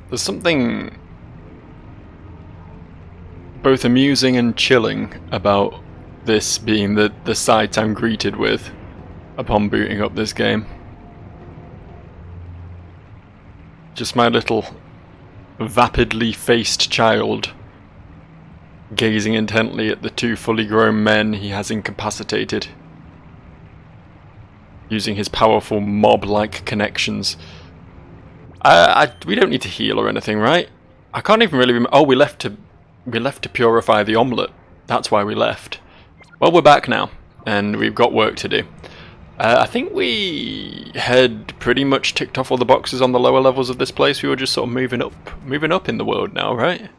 There's something both amusing and chilling about this being the sight I'm greeted with upon booting up this game. Just my little vapidly faced child gazing intently at the two fully grown men he has incapacitated, using his powerful mob-like connections. We don't need to heal or anything, right? I can't even really remember. Oh, we left to purify the omelette. That's why we left. Well, we're back now, and we've got work to do. I think we had pretty much ticked off all the boxes on the lower levels of this place. We were just sort of moving up in the world now, right?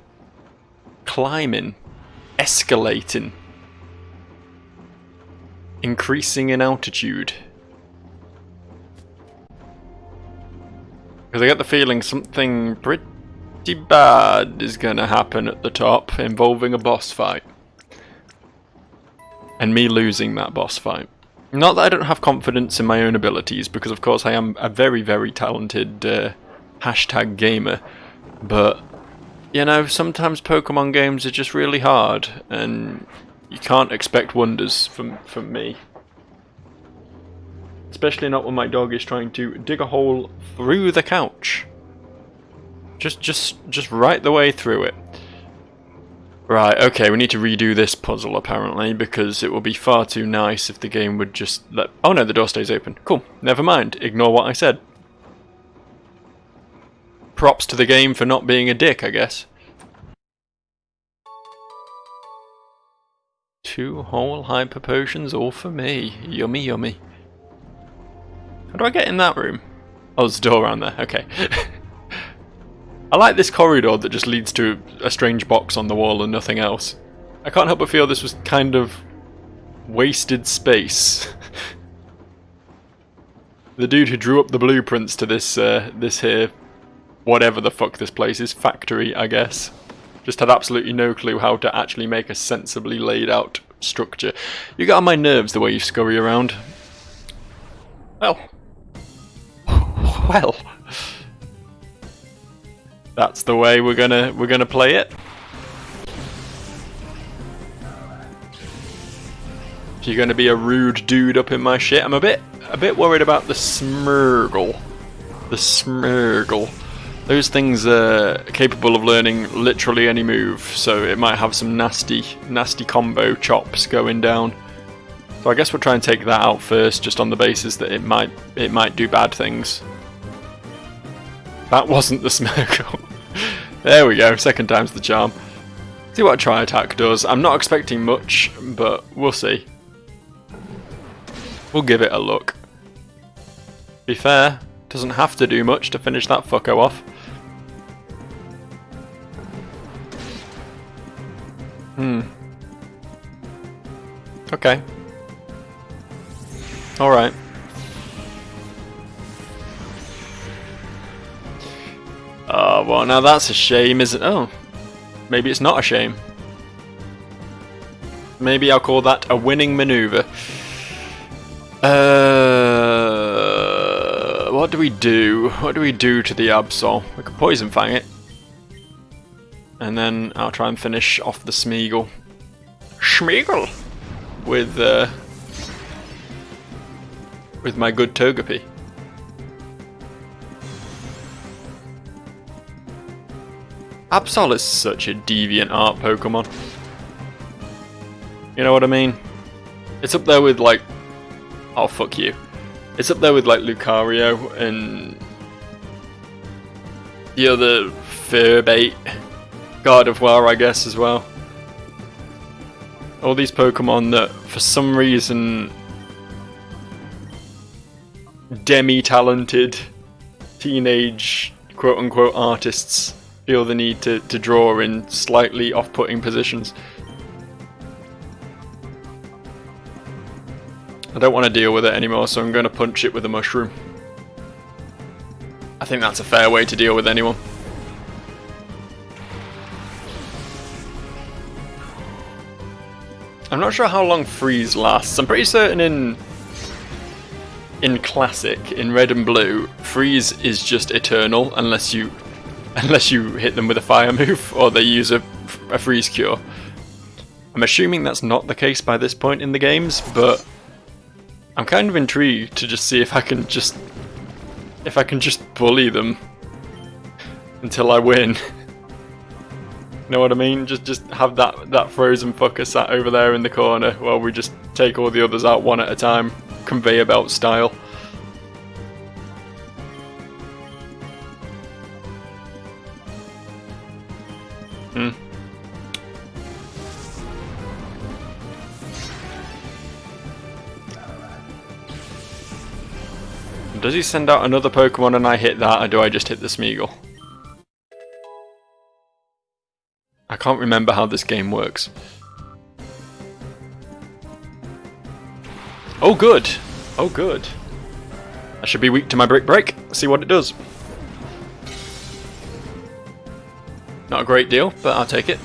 Climbing, escalating, increasing in altitude. Because I get the feeling something pretty bad is gonna happen at the top, involving a boss fight. And me losing that boss fight. Not that I don't have confidence in my own abilities, because of course I am a very, very talented hashtag gamer, but, you know, sometimes Pokemon games are just really hard, and you can't expect wonders from me. Especially not when my dog is trying to dig a hole through the couch. Just right the way through it. Right, okay, we need to redo this puzzle apparently, because it would be far too nice if the game would just let... Oh no, the door stays open. Cool, never mind, ignore what I said. Props to the game for not being a dick, I guess. 2 whole hyper potions, all for me. Yummy, yummy. How do I get in that room? Oh, there's a door around there, okay. I like this corridor that just leads to a strange box on the wall and nothing else. I can't help but feel this was kind of wasted space. The dude who drew up the blueprints to this here, whatever the fuck this place is, factory, I guess, just had absolutely no clue how to actually make a sensibly laid out structure. You get on my nerves the way you scurry around. Well. Well. That's the way we're gonna play it. If you're gonna be a rude dude up in my shit, I'm a bit worried about the Smurgle. The Smurgle. Those things are capable of learning literally any move, so it might have some nasty combo chops going down. So I guess we'll try and take that out first, just on the basis that it might do bad things. That wasn't the Smurgle. There we go, second time's the charm. See what a tri-attack does. I'm not expecting much, but we'll see. We'll give it a look. Be fair, doesn't have to do much to finish that fucko off. Okay. Alright. Oh, well, now that's a shame, isn't it? Oh, maybe it's not a shame. Maybe I'll call that a winning maneuver. What do we do? What do we do to the Absol? We could Poison Fang it. And then I'll try and finish off the Smeagol. Smeagol! With my good Togepi. Absol is such a deviant art Pokemon. You know what I mean? It's up there with like... Oh, fuck you. It's up there with like Lucario and... the other Furbait. God of War, I guess, as well. All these Pokemon that, for some reason... demi-talented teenage quote-unquote artists feel the need to draw in slightly off-putting positions. I don't want to deal with it anymore, so I'm going to punch it with a mushroom. I think that's a fair way to deal with anyone. I'm not sure how long freeze lasts. I'm pretty certain in Classic, in Red and Blue, freeze is just eternal unless you Unless you hit them with a fire move, or they use a freeze cure. I'm assuming that's not the case by this point in the games, but I'm kind of intrigued to just see if I can just bully them until I win. Know what I mean? Just have that frozen fucker sat over there in the corner while we just take all the others out one at a time, conveyor belt style. Does he send out another Pokemon and I hit that, or do I just hit the Smeagol? I can't remember how this game works. Oh good! Oh good! I should be weak to my Brick Break. See what it does. Not a great deal, but I'll take it.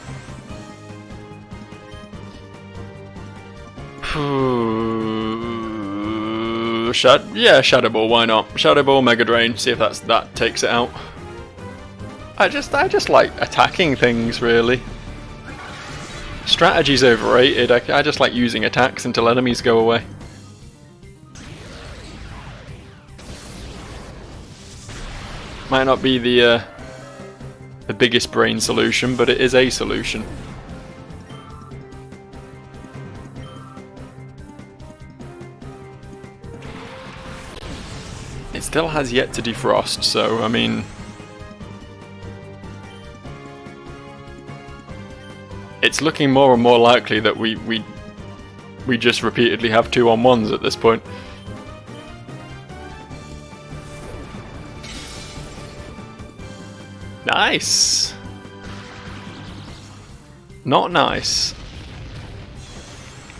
Yeah, Shadow Ball, why not? Shadow Ball, Mega Drain, see if that takes it out. I just like attacking things, really. Strategy's overrated. I just like using attacks until enemies go away. Might not be the biggest brain solution, but it is a solution. It still has yet to defrost, so I mean, it's looking more and more likely that we just repeatedly have 2-on-1s at this point. Nice! Not nice.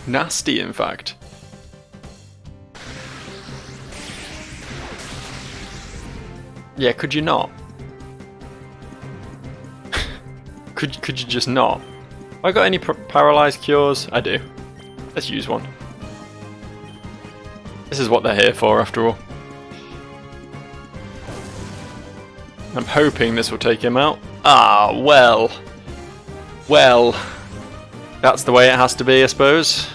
Nasty, in fact. Yeah, could you not? could you just not? Have I got any paralyzed cures? I do. Let's use one. This is what they're here for, after all. I'm hoping this will take him out. Ah, well. Well. That's the way it has to be, I suppose.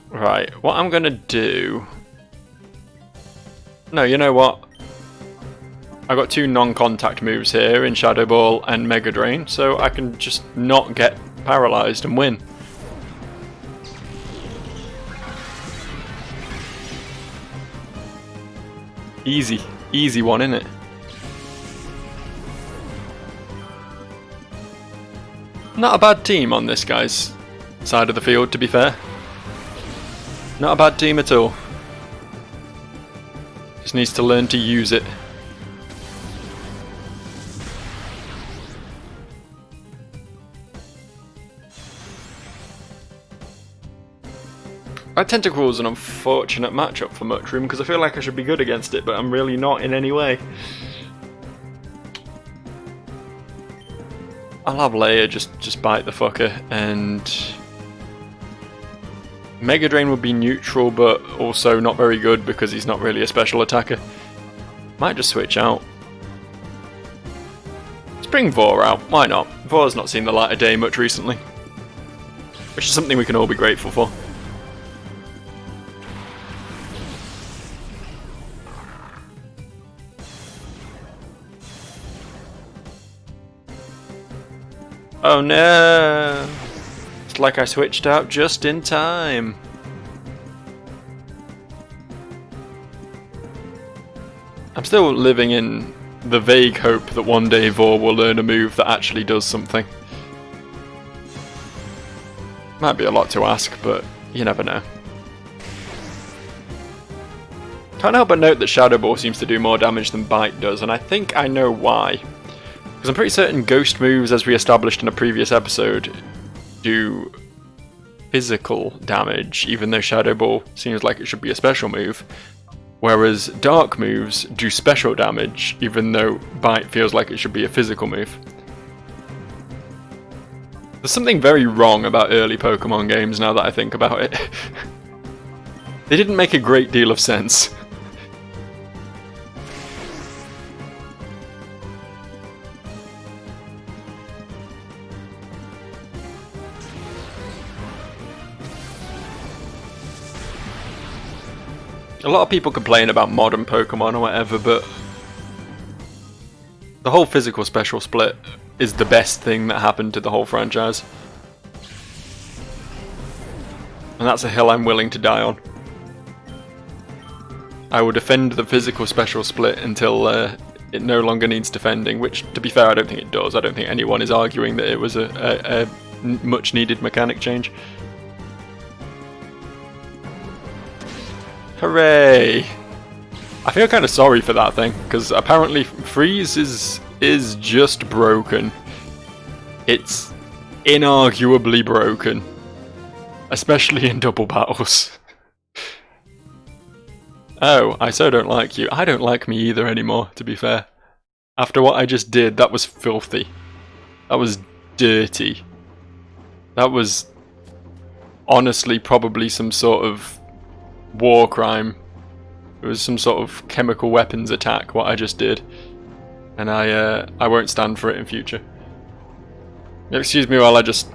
Right, what I'm gonna do... No, you know what? I've got 2 non-contact moves here in Shadow Ball and Mega Drain, so I can just not get paralysed and win. Easy. Easy one, innit? Not a bad team on this guy's side of the field, to be fair. Not a bad team at all. Just needs to learn to use it. Tentacle is an unfortunate matchup for Mushroom because I feel like I should be good against it, but I'm really not in any way. I'll have Leia just bite the fucker, and Mega Drain would be neutral but also not very good because he's not really a special attacker. Might just switch out. Let's bring Vor out, why not? Vor's not seen the light of day much recently, which is something we can all be grateful for. Oh no! It's like I switched out just in time. I'm still living in the vague hope that one day Vor will learn a move that actually does something. Might be a lot to ask, but you never know. Can't help but note that Shadow Ball seems to do more damage than Bite does, and I think I know why. Because I'm pretty certain ghost moves, as we established in a previous episode, do physical damage, even though Shadow Ball seems like it should be a special move. Whereas dark moves do special damage, even though Bite feels like it should be a physical move. There's something very wrong about early Pokemon games now that I think about it. They didn't make a great deal of sense. A lot of people complain about modern Pokemon or whatever, but the whole physical special split is the best thing that happened to the whole franchise. And that's a hill I'm willing to die on. I will defend the physical special split until it no longer needs defending, which, to be fair, I don't think it does. I don't think anyone is arguing that it was a much needed mechanic change. Hooray! I feel kind of sorry for that thing, because apparently Freeze is just broken. It's inarguably broken. Especially in double battles. Oh, I so don't like you. I don't like me either anymore, to be fair. After what I just did, that was filthy. That was dirty. That was honestly probably some sort of war crime. It was some sort of chemical weapons attack, what I just did. And I won't stand for it in future. Excuse me while I just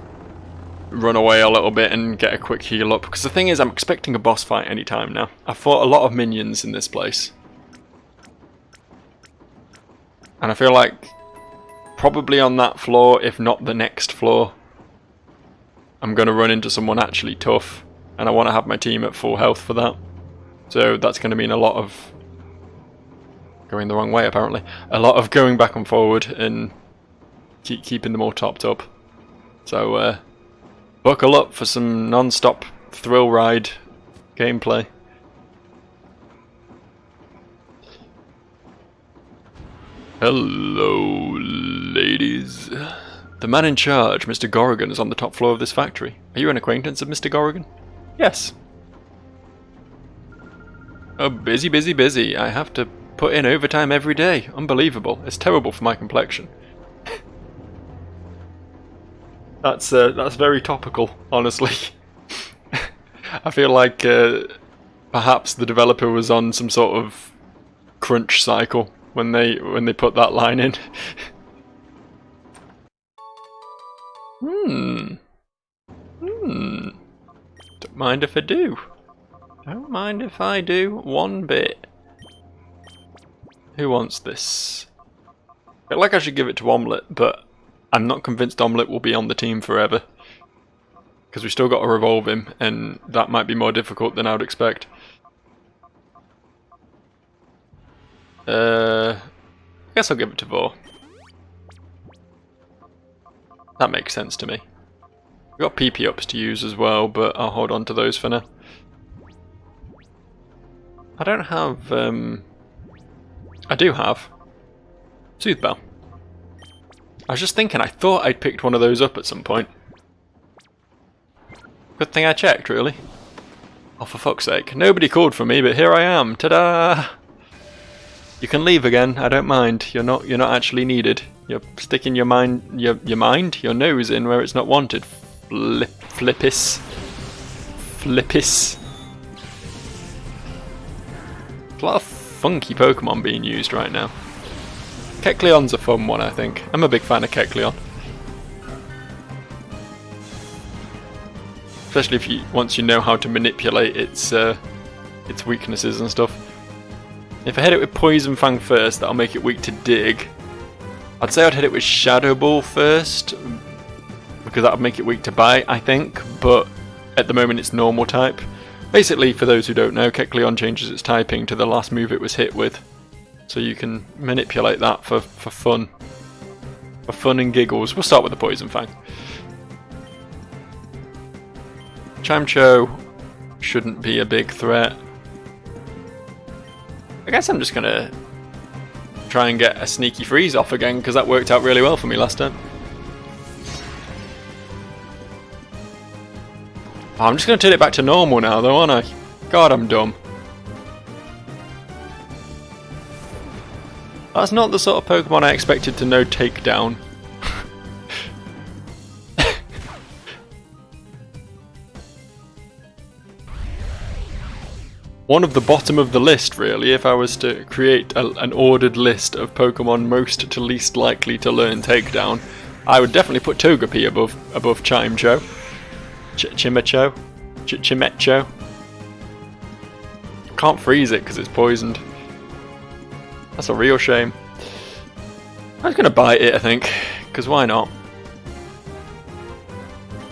run away a little bit and get a quick heal up, because the thing is, I'm expecting a boss fight anytime now. I've fought a lot of minions in this place. And I feel like probably on that floor, if not the next floor, I'm going to run into someone actually tough. And I want to have my team at full health for that. So that's going to mean a lot of going the wrong way, apparently. A lot of going back and forward and keeping them all topped up. So buckle up for some non-stop thrill ride gameplay. Hello, ladies. The man in charge, Mr. Gorrigan, is on the top floor of this factory. Are you an acquaintance of Mr. Gorrigan? Yes. Oh, busy, busy, busy. I have to put in overtime every day. Unbelievable. It's terrible for my complexion. That's very topical, honestly. I feel like perhaps the developer was on some sort of crunch cycle when they put that line in. Don't mind if I do. Don't mind if I do one bit. Who wants this? I feel like I should give it to Omelette, but I'm not convinced Omelette will be on the team forever. Because we still got to revolve him, and that might be more difficult than I would expect. I guess I'll give it to Vor. That makes sense to me. We've got PP ups to use as well, but I'll hold on to those for now. I don't have, I do have Soothe Bell. I was just thinking, I thought I'd picked one of those up at some point. Good thing I checked, really. Oh, for fuck's sake. Nobody called for me, but here I am. Ta-da! You can leave again, I don't mind. You're not actually needed. You're sticking your nose in where it's not wanted. Flippis. Flippis. There's a lot of funky Pokemon being used right now. Kecleon's a fun one, I think. I'm a big fan of Kecleon. Especially once you know how to manipulate its weaknesses and stuff. If I hit it with Poison Fang first, that'll make it weak to Dig. I'd say I'd hit it with Shadow Ball first, because that would make it weak to Bite, I think, but at the moment it's normal type. Basically, for those who don't know, Kecleon changes its typing to the last move it was hit with, so you can manipulate that for fun. For fun and giggles. We'll start with the Poison Fang. Chamcho shouldn't be a big threat. I guess I'm just gonna try and get a sneaky freeze off again, because that worked out really well for me last time. Oh, I'm just gonna turn it back to normal now though, aren't I? God, I'm dumb. That's not the sort of Pokemon I expected to know Takedown. one of the bottom of the list, really. If I was to create an ordered list of Pokemon most to least likely to learn Takedown, I would definitely put Togepi above Chimecho. Chimecho. Can't freeze it because it's poisoned. That's a real shame. I was going to bite it, I think, because why not?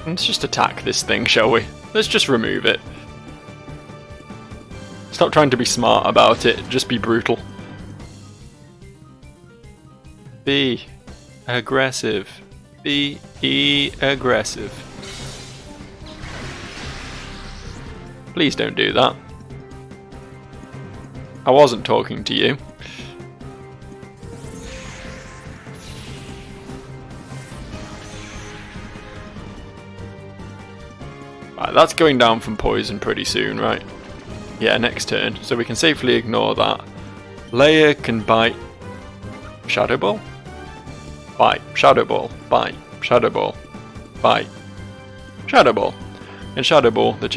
Let's just attack this thing, shall we? Let's just remove it. Stop trying to be smart about it, just be brutal. Be aggressive. Be aggressive. Please don't do that. I wasn't talking to you. Right, that's going down from poison pretty soon, right? Yeah, next turn. So we can safely ignore that. Layer can bite Shadow Ball? Bite. Shadow Ball. Bite. Shadow Ball. Bite. Shadow Ball. And Shadow Ball, the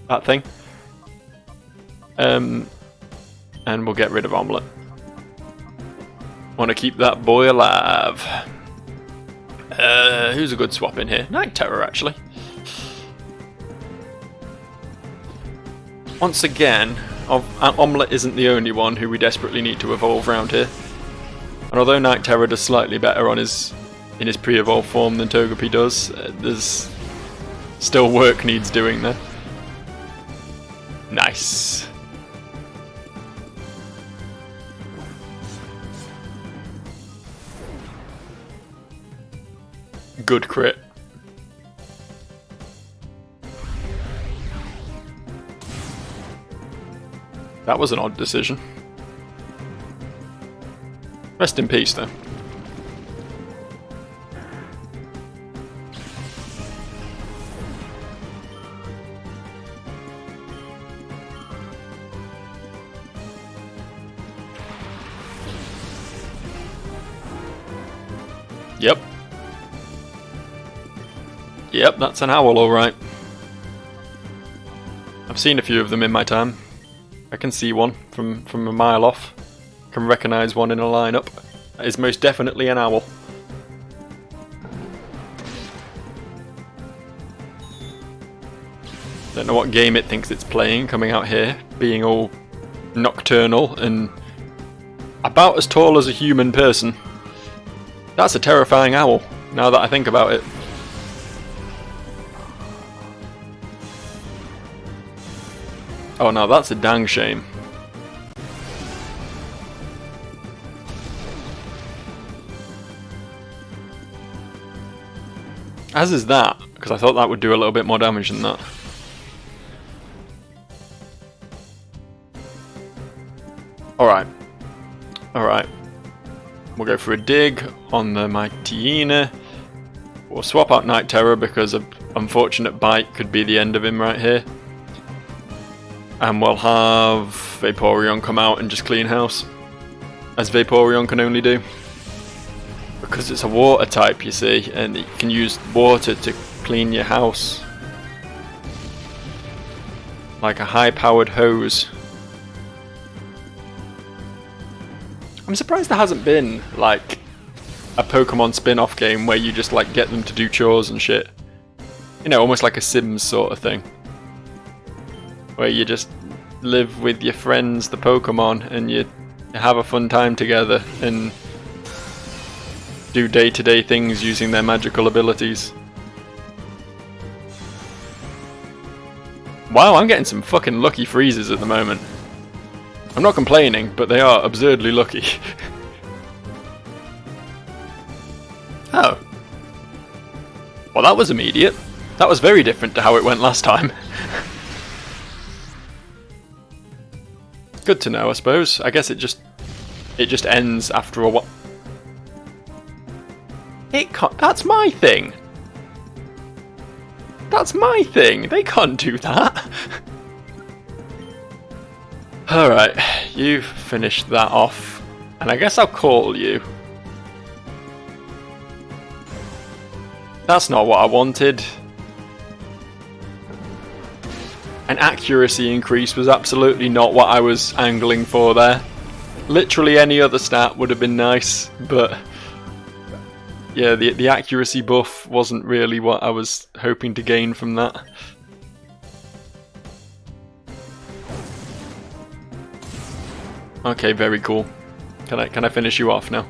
that thing. And we'll get rid of Omelette. Want to keep that boy alive. Who's a good swap in here? Night Terror, actually. Once again, Omelette isn't the only one who we desperately need to evolve around here. And although Night Terror does slightly better in his pre-evolved form than Togepi does, there's still work needs doing there. Nice. Good crit. That was an odd decision. Rest in peace, though. Yep. Yep, that's an owl, alright. I've seen a few of them in my time. I can see one from a mile off. Can recognise one in a lineup. That is most definitely an owl. Don't know what game it thinks it's playing coming out here, being all nocturnal and about as tall as a human person. That's a terrifying owl, now that I think about it. Oh no, that's a dang shame. As is that, because I thought that would do a little bit more damage than that. Alright. Alright. We'll go for a dig on the Mightyena. We'll swap out Night Terror because an unfortunate bite could be the end of him right here. And we'll have Vaporeon come out and just clean house. As Vaporeon can only do. Because it's a water type, you see, and you can use water to clean your house. Like a high-powered hose. I'm surprised there hasn't been, like, a Pokemon spin-off game where you just, like, get them to do chores and shit. You know, almost like a Sims sort of thing. Where you just live with your friends, the Pokemon, and you have a fun time together and do day-to-day things using their magical abilities. Wow, I'm getting some fucking lucky freezes at the moment. I'm not complaining, but they are absurdly lucky. Oh. Well, that was immediate. That was very different to how it went last time. Good to know, I suppose. I guess it just ends after a while. It can't. That's my thing. That's my thing. They can't do that. Alright, you've finished that off. And I guess I'll call you. That's not what I wanted. An accuracy increase was absolutely not what I was angling for there. Literally any other stat would have been nice, but yeah, the accuracy buff wasn't really what I was hoping to gain from that. Okay, very cool. Can I finish you off now?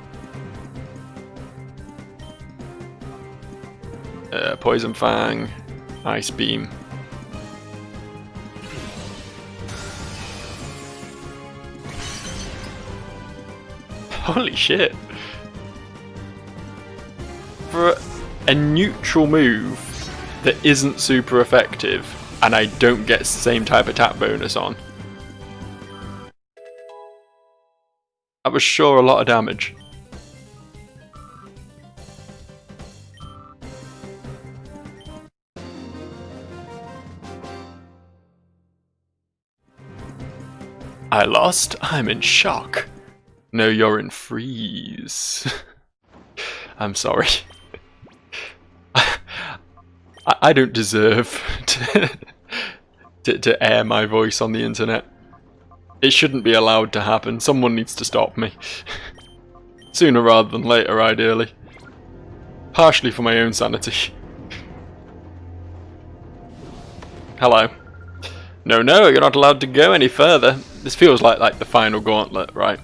Poison Fang, Ice Beam. Holy shit. For a neutral move that isn't super effective and I don't get the same type attack bonus on, that was sure a lot of damage. I lost? I'm in shock. No, you're in freeze. I'm sorry. I don't deserve to air my voice on the internet. It shouldn't be allowed to happen. Someone needs to stop me. Sooner rather than later, ideally. Partially for my own sanity. Hello. No, you're not allowed to go any further. This feels like the final gauntlet, right?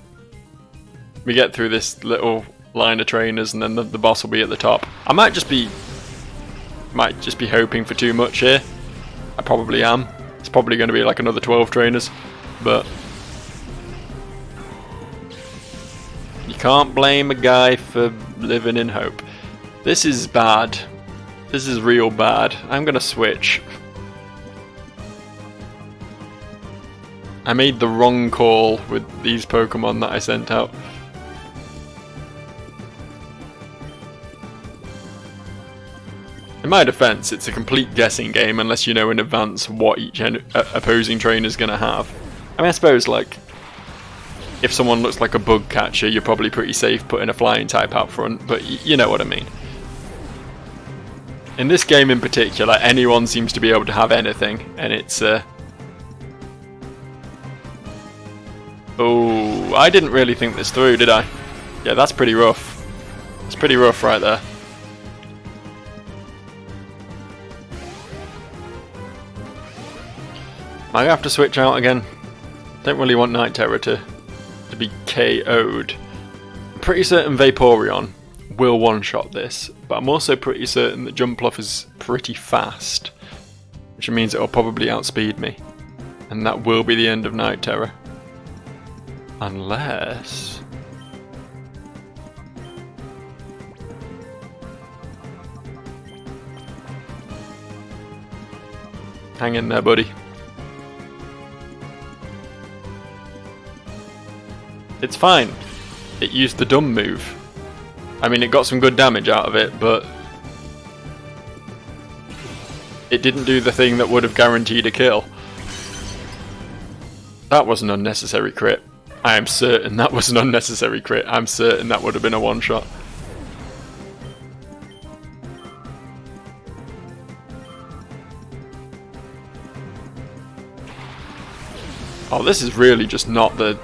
We get through this little line of trainers and then the boss will be at the top. I might just be hoping for too much here. I probably am. It's probably going to be like another 12 trainers, but you can't blame a guy for living in hope. This is bad. This is real bad. I'm going to switch. I made the wrong call with these Pokemon that I sent out. In my defense, it's a complete guessing game unless you know in advance what each opposing trainer is going to have. I mean, I suppose, like, if someone looks like a bug catcher, you're probably pretty safe putting a flying type out front, but you know what I mean. In this game in particular, anyone seems to be able to have anything, and it's oh, I didn't really think this through, did I? Yeah, that's pretty rough. It's pretty rough right there. I have to switch out again. Don't really want Night Terror to be KO'd. I'm pretty certain Vaporeon will one-shot this, but I'm also pretty certain that Jumpluff is pretty fast, which means it'll probably outspeed me, and that will be the end of Night Terror. Unless... hang in there, buddy. It's fine. It used the dumb move. I mean, it got some good damage out of it, but it didn't do the thing that would have guaranteed a kill. That was an unnecessary crit. I am certain that was an unnecessary crit. I'm certain that would have been a one-shot. Oh, this is really just not the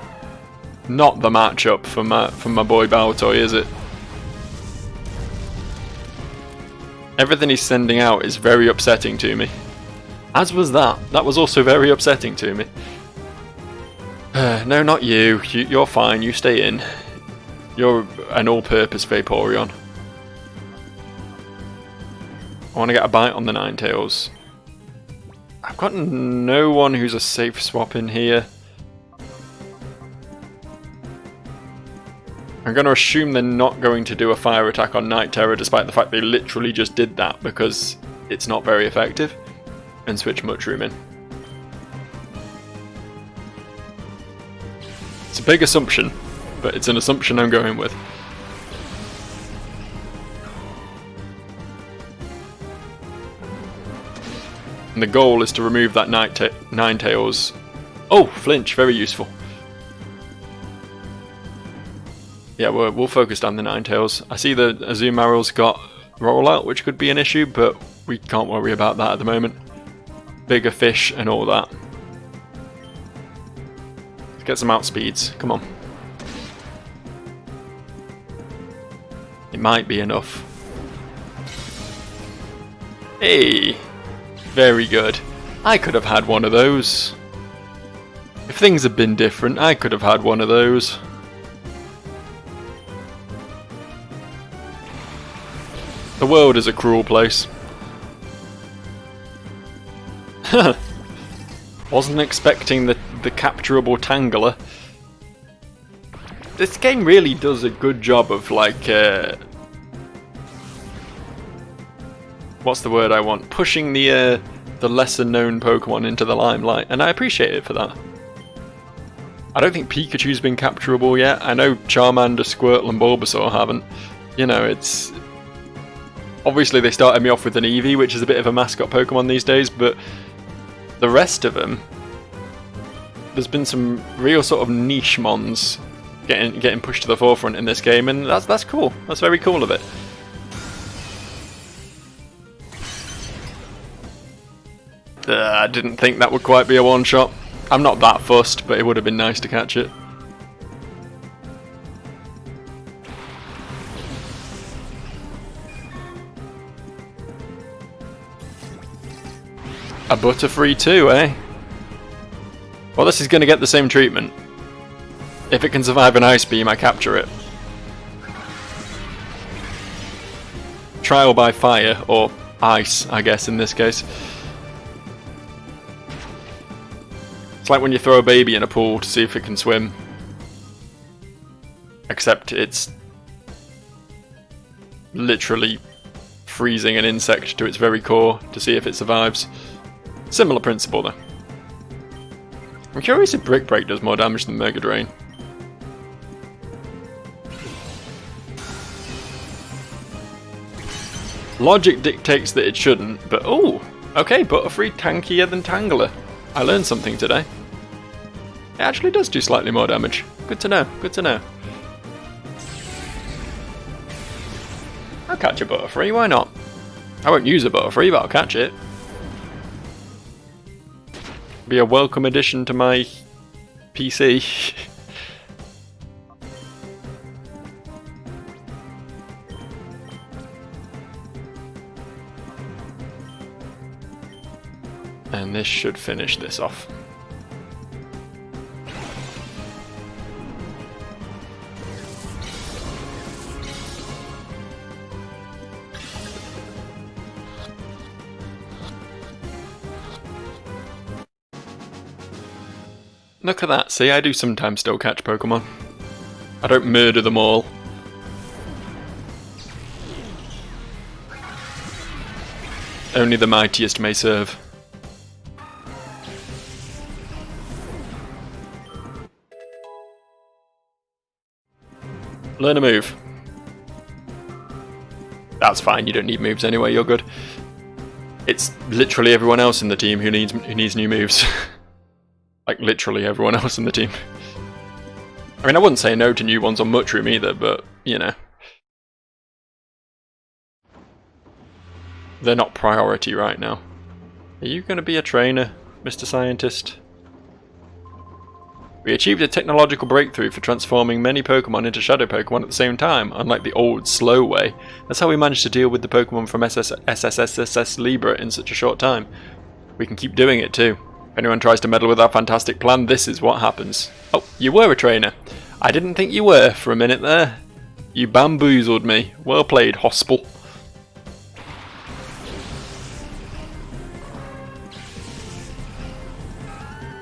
matchup for my boy Baltoy, is it? Everything he's sending out is very upsetting to me. As was that. That was also very upsetting to me. No, not you. You're fine. You stay in. You're an all-purpose Vaporeon. I want to get a bite on the Ninetales. I've got no one who's a safe swap in here. I'm going to assume they're not going to do a fire attack on Night Terror, despite the fact they literally just did that, because it's not very effective, and switch Mushroom in. It's a big assumption, but it's an assumption I'm going with. And the goal is to remove that Ninetales. Oh, flinch, very useful. Yeah, we'll focus down the Ninetales. I see the Azumarill's got rollout, which could be an issue, but we can't worry about that at the moment. bigger fish and all that. Let's get some outspeeds. Come on. It might be enough. Hey! Very good. I could have had one of those. If things had been different, I could have had one of those. The world is a cruel place. Wasn't expecting the capturable Tangler. This game really does a good job of like what's the word I want? Pushing the lesser known Pokemon into the limelight, and I appreciate it for that. I don't think Pikachu's been capturable yet. I know Charmander, Squirtle and Bulbasaur haven't. You know, it's... Obviously they started me off with an Eevee, which is a bit of a mascot Pokemon these days, but the rest of them, there's been some real sort of niche mons getting pushed to the forefront in this game, and that's cool. That's very cool of it. I didn't think that would quite be a one-shot. I'm not that fussed, but it would have been nice to catch it. A Butterfree too, eh? Well, this is going to get the same treatment. If it can survive an Ice Beam, I capture it. Trial by fire, or ice, I guess, in this case. It's like when you throw a baby in a pool to see if it can swim. Except it's literally freezing an insect to its very core to see if it survives. Similar principle though. I'm curious if Brick Break does more damage than Mega Drain. Logic dictates that it shouldn't, but oh, okay, Butterfree tankier than Tangler. I learned something today. It actually does do slightly more damage. Good to know, good to know. I'll catch a Butterfree, why not? I won't use a Butterfree, but I'll catch it. Be a welcome addition to my PC. And this should finish this off. Look at that, see, I do sometimes still catch Pokemon. I don't murder them all. Only the mightiest may serve. Learn a move. That's fine, you don't need moves anyway, you're good. It's literally everyone else in the team who needs new moves. Like literally everyone else in the team. I mean, I wouldn't say no to new ones on Mushroom either, but, you know. They're not priority right now. Are you going to be a trainer, Mr. Scientist? We achieved a technological breakthrough for transforming many Pokemon into Shadow Pokemon at the same time, unlike the old, slow way. That's how we managed to deal with the Pokemon from SSSS Libra in such a short time. We can keep doing it too. If anyone tries to meddle with our fantastic plan, this is what happens. Oh, you were a trainer. I didn't think you were for a minute there. You bamboozled me. Well played, Hospital.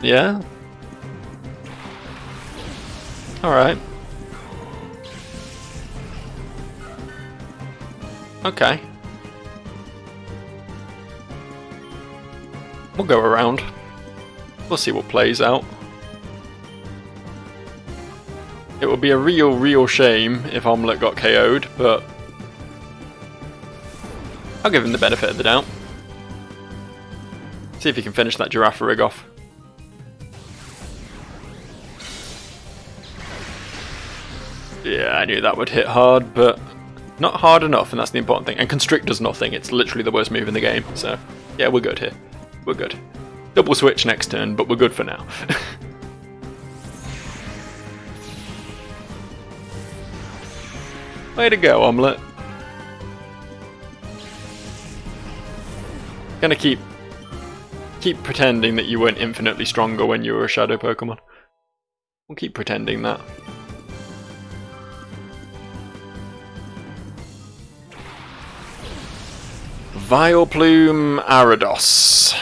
Yeah? Alright. Okay. We'll go around. We'll see what plays out. It would be a real shame if Omelette got KO'd, but I'll give him the benefit of the doubt. See if he can finish that Giraffe rig off. Yeah, I knew that would hit hard, but not hard enough, and that's the important thing. And Constrict does nothing, it's literally the worst move in the game, so yeah, we're good here. We're good. Double switch next turn, but we're good for now. Way to go, Omelette. Gonna keep pretending that you weren't infinitely stronger when you were a shadow Pokemon. We'll keep pretending that. Vileplume Ariados.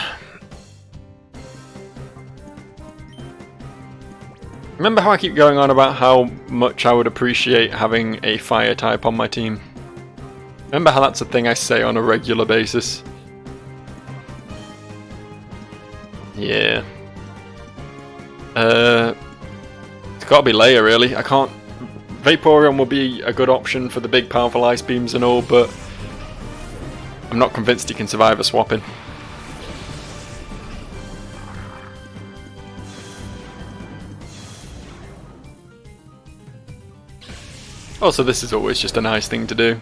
Remember how I keep going on about how much I would appreciate having a fire type on my team? Remember how that's a thing I say on a regular basis? Yeah. It's gotta be Leia, really. I can't... Vaporeon will be a good option for the big powerful ice beams and all, but I'm not convinced he can survive a swapping. Also, this is always just a nice thing to do.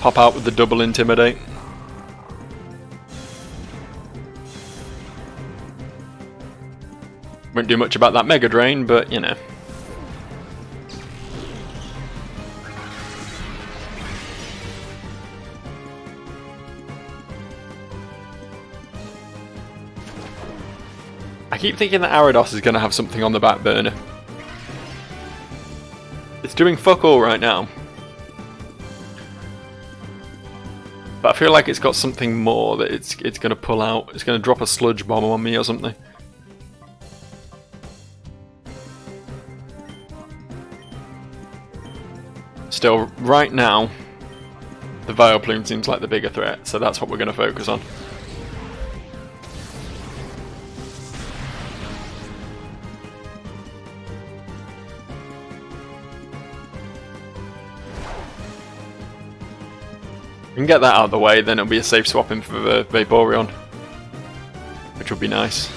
Pop out with the double intimidate. Won't do much about that Mega Drain, but you know. I keep thinking that Ariados is going to have something on the back burner. It's doing fuck all right now. But I feel like it's got something more that it's going to pull out. It's going to drop a sludge bomb on me or something. Still, right now, the Vileplume seems like the bigger threat, so that's what we're going to focus on. We can get that out of the way, then it'll be a safe swapping for the Vaporeon, which will be nice.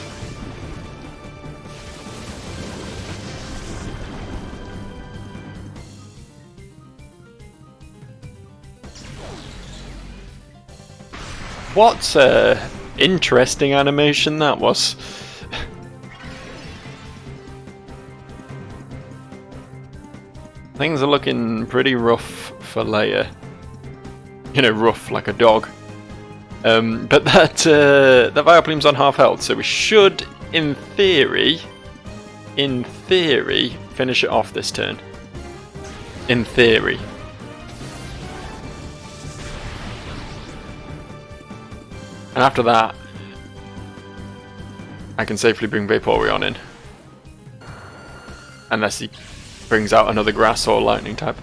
What interesting animation that was. Things are looking pretty rough for Leia. You know, rough like a dog. But that Vileplume's on half health, so we should, in theory, finish it off this turn. In theory. And after that, I can safely bring Vaporeon in. Unless he brings out another grass or lightning type.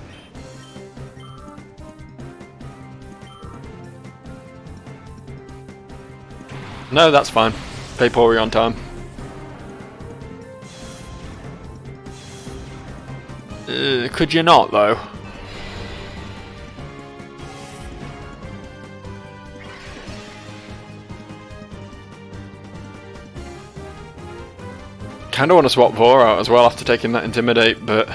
No, that's fine. Vaporeon time. Could you not, though? Kinda want to swap Vor out as well after taking that Intimidate, but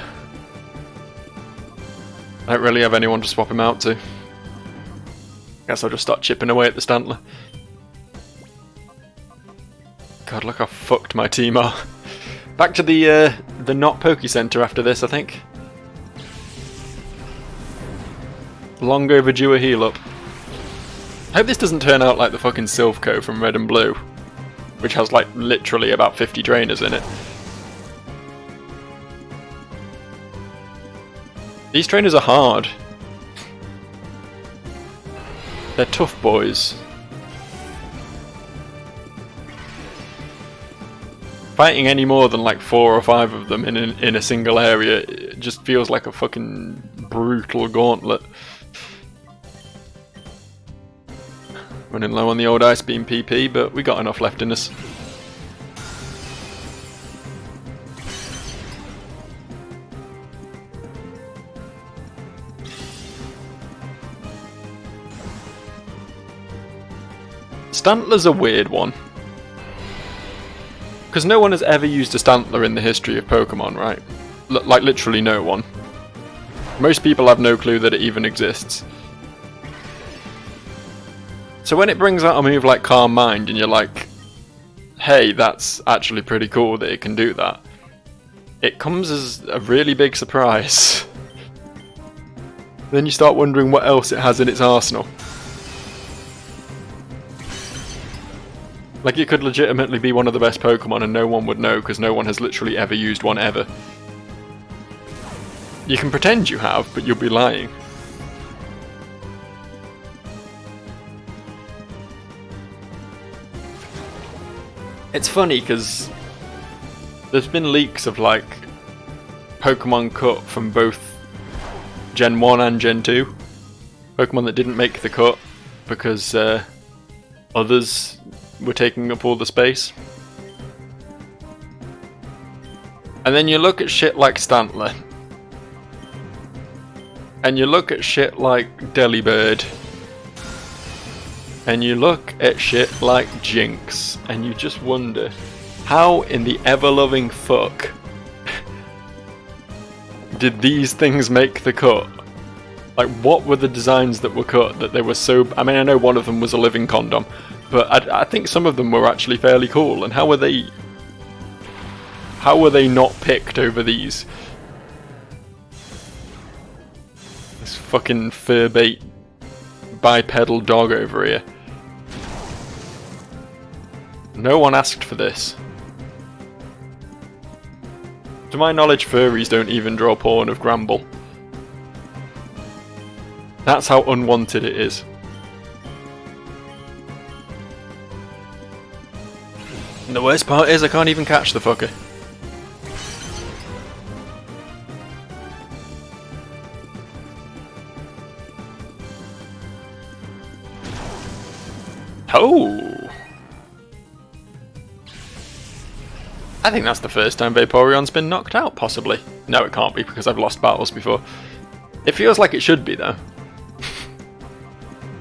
I don't really have anyone to swap him out to. Guess I'll just start chipping away at the Stantler. God, look how fucked my team are. Back to the not Poke Center after this, I think. Long overdue a heal up. I hope this doesn't turn out like the fucking Silphco from Red and Blue, which has like literally about 50 trainers in it. These trainers are hard. They're tough boys. Fighting any more than like 4 or 5 of them in a single area, it just feels like a fucking brutal gauntlet. Running low on the old Ice Beam PP, but we got enough left in us. Stantler's a weird one. Because no one has ever used a Stantler in the history of Pokemon, right? Like literally no one. Most people have no clue that it even exists. So when it brings out a move like Calm Mind and you're like, hey, that's actually pretty cool that it can do that, it comes as a really big surprise. Then you start wondering what else it has in its arsenal. Like, it could legitimately be one of the best Pokemon and no one would know because no one has literally ever used one ever. You can pretend you have, but you'll be lying. It's funny because there's been leaks of like Pokemon cut from both Gen 1 and Gen 2. Pokemon that didn't make the cut because others were taking up all the space. And then you look at shit like Stantler. And you look at shit like Delibird. And you look at shit like Jinx, and you just wonder, how in the ever-loving fuck did these things make the cut? Like, what were the designs that were cut that they were so... I mean, I know one of them was a living condom, but I think some of them were actually fairly cool, and how were they not picked over these? This fucking fur-bait bipedal dog over here. No one asked for this. To my knowledge, furries don't even draw porn of Gramble. That's how unwanted it is. And the worst part is I can't even catch the fucker. Oh! I think that's the first time Vaporeon's been knocked out, possibly. No, it can't be, because I've lost battles before. It feels like it should be, though.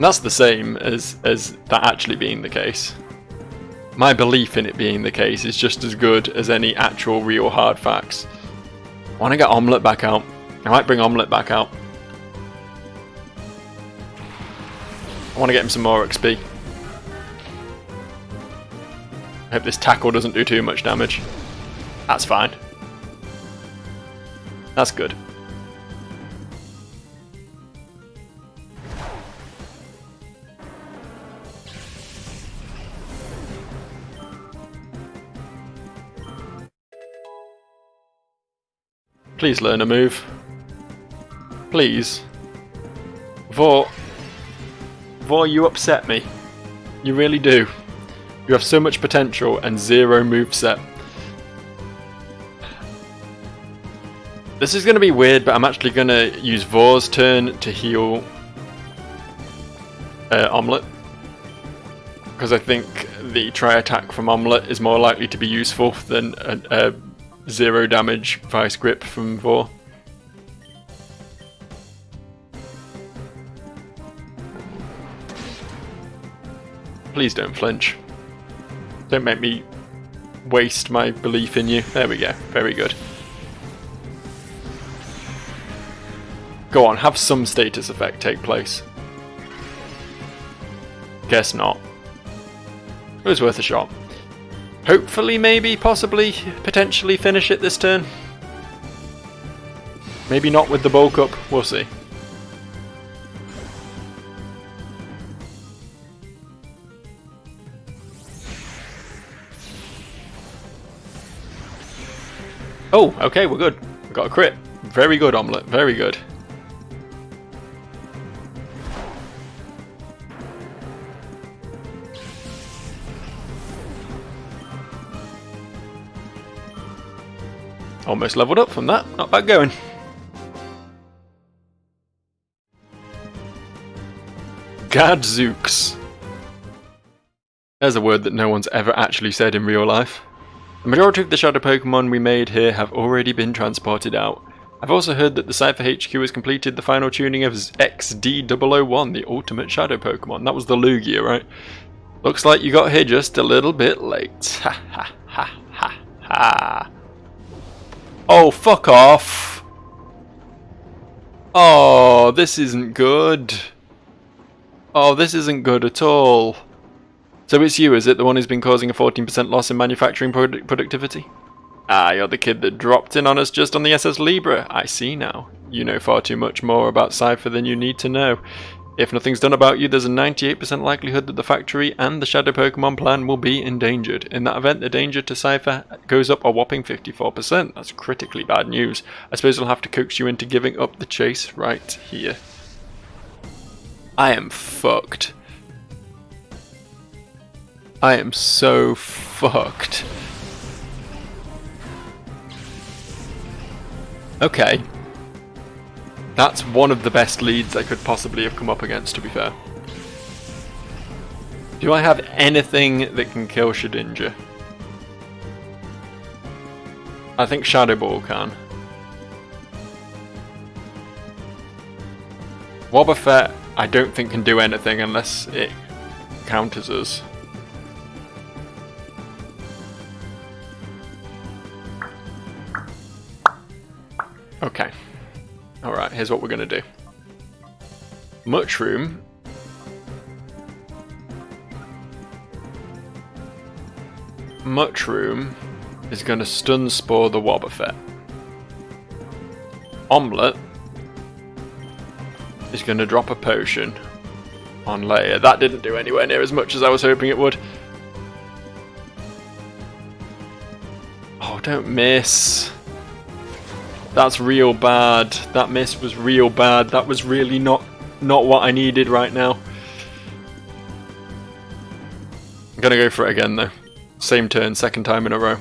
That's the same as that actually being the case. My belief in it being the case is just as good as any actual real hard facts. I want to get Omelette back out. I might bring Omelette back out. I want to get him some more XP. I hope this tackle doesn't do too much damage. That's fine. That's good. Please learn a move. Please. Vor, you upset me. You really do. You have so much potential and zero moveset. This is going to be weird, but I'm actually going to use Vor's turn to heal Omelette. Because I think the tri-attack from Omelette is more likely to be useful than a zero damage Vice Grip from Vor. Please don't flinch. Don't make me waste my belief in you. There we go. Very good. Go on, have some status effect take place. Guess not. It was worth a shot. Hopefully, maybe, possibly, potentially finish it this turn. Maybe not with the bulk up. We'll see. Oh, okay, we're good. We got a crit. Very good, Omelette. Very good. Almost leveled up from that. Not bad going. Gadzooks. There's a word that no one's ever actually said in real life. The majority of the shadow Pokemon we made here have already been transported out. I've also heard that the Cipher HQ has completed the final tuning of XD001, the ultimate shadow Pokemon. That was the Lugia, right? Looks like you got here just a little bit late. Ha ha ha ha ha. Oh, fuck off. Oh, this isn't good. Oh, this isn't good at all. So it's you, is it? The one who's been causing a 14% loss in manufacturing productivity? Ah, you're the kid that dropped in on us just on the SS Libra. I see now. You know far too much more about Cipher than you need to know. If nothing's done about you, there's a 98% likelihood that the factory and the Shadow Pokemon plan will be endangered. In that event, the danger to Cipher goes up a whopping 54%. That's critically bad news. I suppose I'll have to coax you into giving up the chase right here. I am fucked. I am so fucked. Okay. That's one of the best leads I could possibly have come up against, to be fair. Do I have anything that can kill Shedinja? I think Shadow Ball can. Wobbuffet, I don't think can do anything unless it counters us. Okay. Alright, here's what we're going to do. Mushroom. Mushroom is going to stun spore the Wobbuffet. Omelette is going to drop a potion on Leia. That didn't do anywhere near as much as I was hoping it would. Oh, don't miss. That's real bad. That miss was real bad. That was really not what I needed right now. I'm gonna go for it again though. Same turn, second time in a row.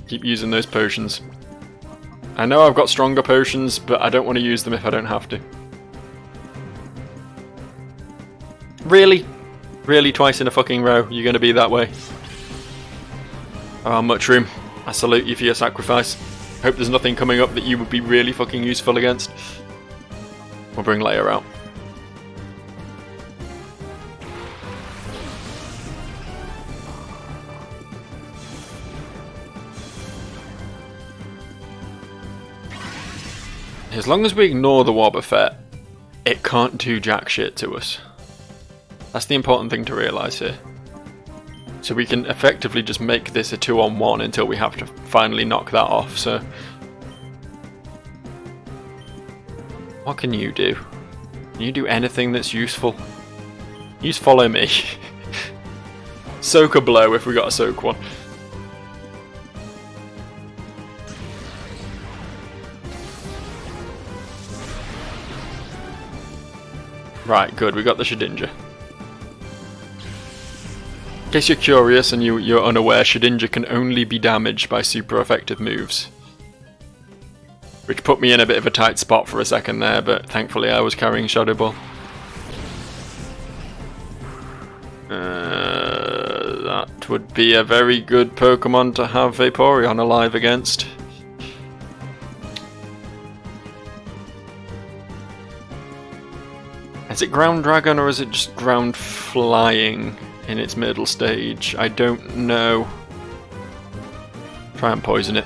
Keep using those potions. I know I've got stronger potions, but I don't want to use them if I don't have to. Really? Really, twice in a fucking row? You're gonna be that way? Oh, Mushroom. I salute you for your sacrifice. Hope there's nothing coming up that you would be really fucking useful against. We'll bring Leia out. As long as we ignore the Wobbuffet, it can't do jack shit to us. That's the important thing to realise here. So we can effectively just make this a 2-on-1 until we have to finally knock that off, so... What can you do? Can you do anything that's useful? You just follow me. Soak a blow if we got a soak one. Right, good, we got the Shedinja. In case you're curious and you're unaware, Shedinja can only be damaged by super effective moves. Which put me in a bit of a tight spot for a second there, but thankfully I was carrying Shadow Ball. That would be a very good Pokemon to have Vaporeon alive against. Is it Ground Dragon or is it just Ground Flying in its middle stage? I don't know. Try and poison it.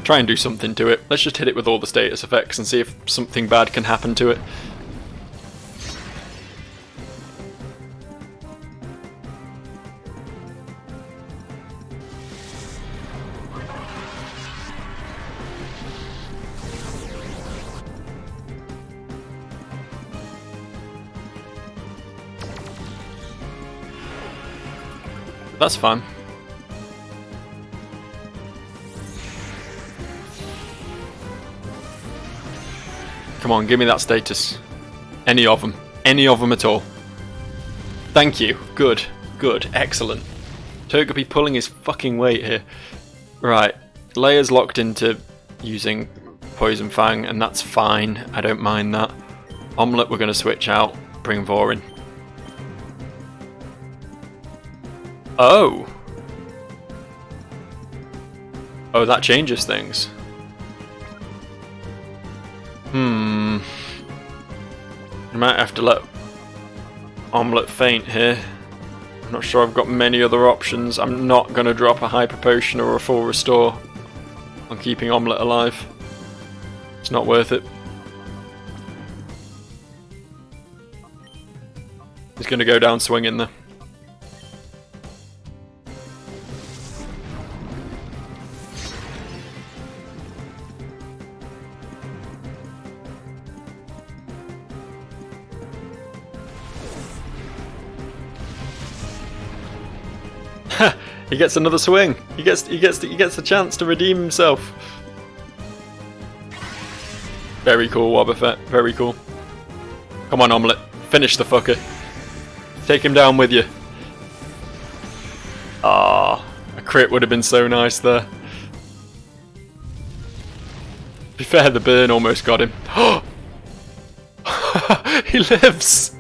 Try and do something to it. Let's just hit it with all the status effects and see if something bad can happen to it. That's fun. Come on, give me that status. Any of them. Any of them at all. Thank you. Good. Good. Excellent. Togepi pulling his fucking weight here. Right. Leia's locked into using Poison Fang, and that's fine. I don't mind that. Omelette we're going to switch out. Bring Vor in. Oh! Oh, that changes things. You might have to let Omelette faint here. I'm not sure I've got many other options. I'm not going to drop a Hyper Potion or a full restore on keeping Omelette alive. It's not worth it. He's going to go down swinging there. He gets another swing. He gets a chance to redeem himself. Very cool, Wobbuffet. Very cool. Come on, Omelette. Finish the fucker. Take him down with you. Ah, a crit would have been so nice there. To be fair, the burn almost got him. He lives.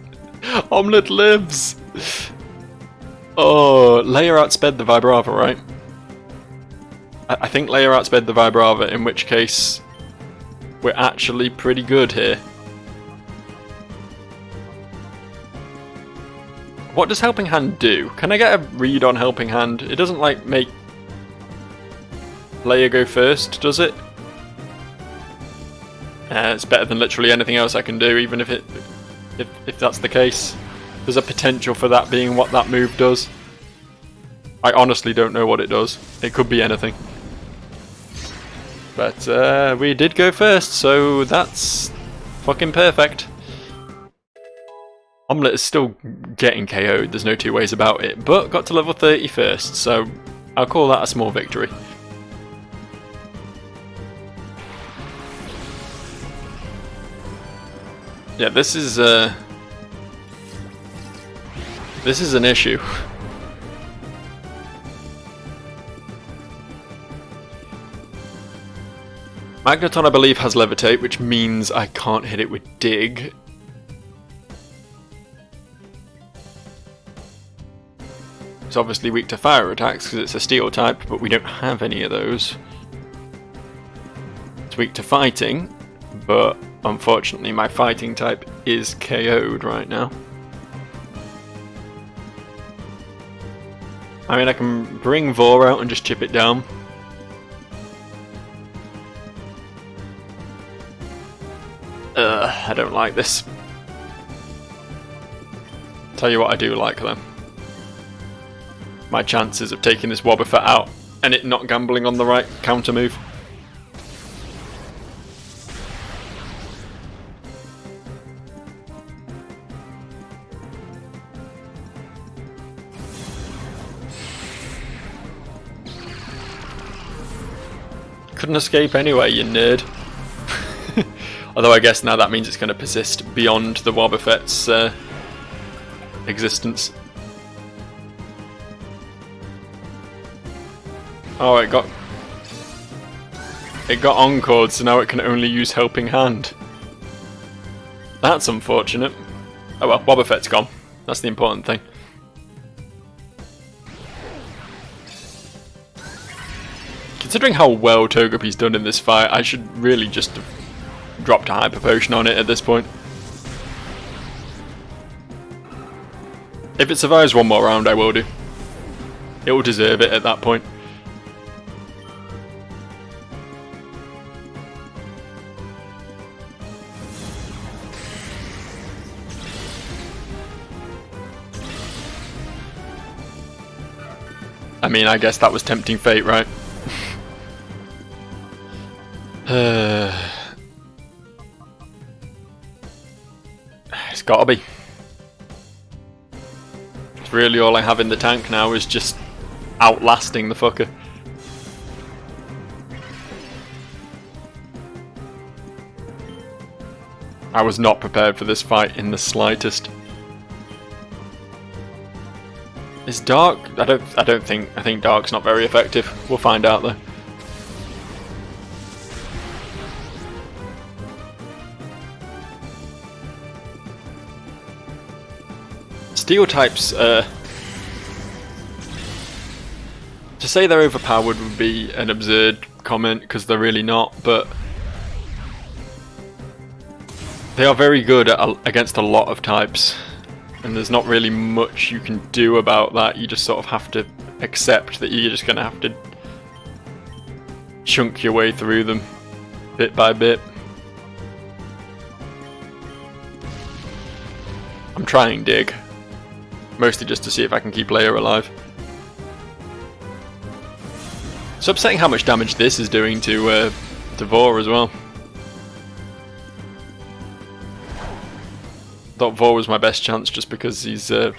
Omelette lives. Oh, Leia outsped the Vibrava, right? I think Leia outsped the Vibrava, in which case we're actually pretty good here. What does Helping Hand do? Can I get a read on Helping Hand? It doesn't like make Leia go first, does it? It's better than literally anything else I can do, even if that's the case. There's a potential for that being what that move does. I honestly don't know what it does. It could be anything. But we did go first, so that's fucking perfect. Omelette is still getting KO'd, there's no two ways about it, but got to level 30 first, so I'll call that a small victory. Yeah, this is an issue. Magneton, I believe, has Levitate, which means I can't hit it with Dig. It's obviously weak to fire attacks because it's a steel type, but we don't have any of those. It's weak to fighting, but unfortunately my fighting type is KO'd right now. I mean, I can bring Vor out and just chip it down. I don't like this. Tell you what I do like though. My chances of taking this Wobbuffet out and it not gambling on the right counter move. Couldn't escape anyway, you nerd. Although I guess now that means it's going to persist beyond the Wobbuffet's existence. Oh, it got encored, so now it can only use Helping Hand. That's unfortunate. Oh well, Wobbuffet's gone. That's the important thing. Considering how well Togepi's done in this fight, I should really just have dropped a Hyper Potion on it at this point. If it survives one more round, I will do. It will deserve it at that point. I mean, I guess that was tempting fate, right? It's gotta be. It's really all I have in the tank now is just outlasting the fucker. I was not prepared for this fight in the slightest. Is Dark? I think Dark's not very effective. We'll find out though. Steel types, to say they're overpowered would be an absurd comment because they're really not, but they are very good against a lot of types. And there's not really much you can do about that. You just sort of have to accept that you're just going to have to chunk your way through them bit by bit. I'm trying dig. Mostly just to see if I can keep Leia alive. It's upsetting how much damage this is doing to Vor as well. Thought Vor was my best chance just because he's a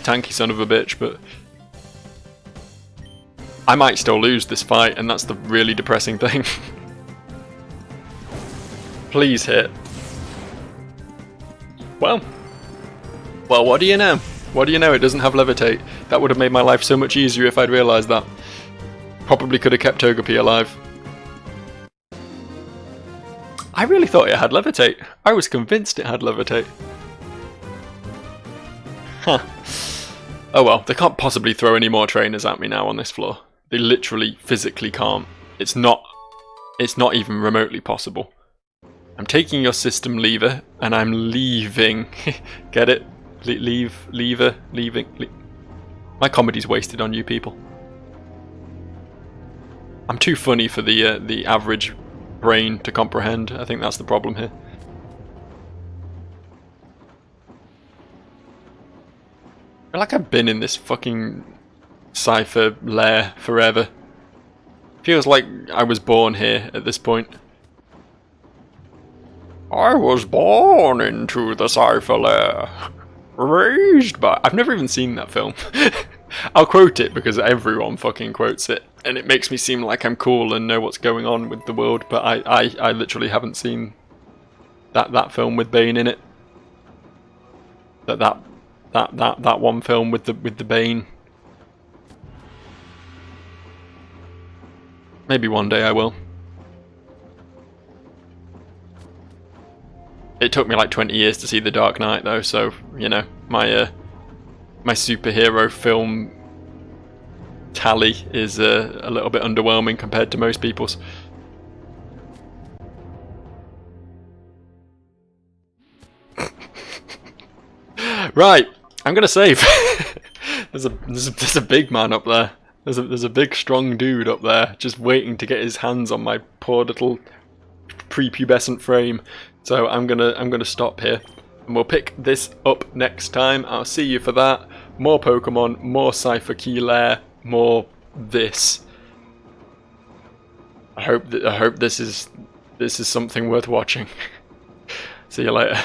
tanky son of a bitch, but I might still lose this fight, and that's the really depressing thing. Please hit. Well, what do you know? What do you know? It doesn't have levitate. That would have made my life so much easier if I'd realised that. Probably could have kept Togepi alive. I really thought it had levitate. I was convinced it had levitate. Huh. Oh well, they can't possibly throw any more trainers at me now on this floor. They literally, physically can't. It's not even remotely possible. I'm taking your system lever, and I'm leaving. Get it? Leaving. My comedy's wasted on you people. I'm too funny for the average brain to comprehend. I think that's the problem here. I feel like I've been in this fucking Cipher lair forever. Feels like I was born here at this point. I was born into the Cipher lair. Raised by... I've never even seen that film. I'll quote it because everyone fucking quotes it, and it makes me seem like I'm cool and know what's going on with the world, but I literally haven't seen that film with Bane in it. That one film with the Bane. Maybe one day I will. It took me like 20 years to see The Dark Knight though, so, you know, my superhero film tally is a little bit underwhelming compared to most people's. Right, I'm gonna save. there's a big man up there. There's a big strong dude up there just waiting to get his hands on my poor little prepubescent frame. So I'm gonna stop here, and we'll pick this up next time. I'll see you for that. More Pokemon, more Cipher Key Lair, more this. I hope this is something worth watching. See you later.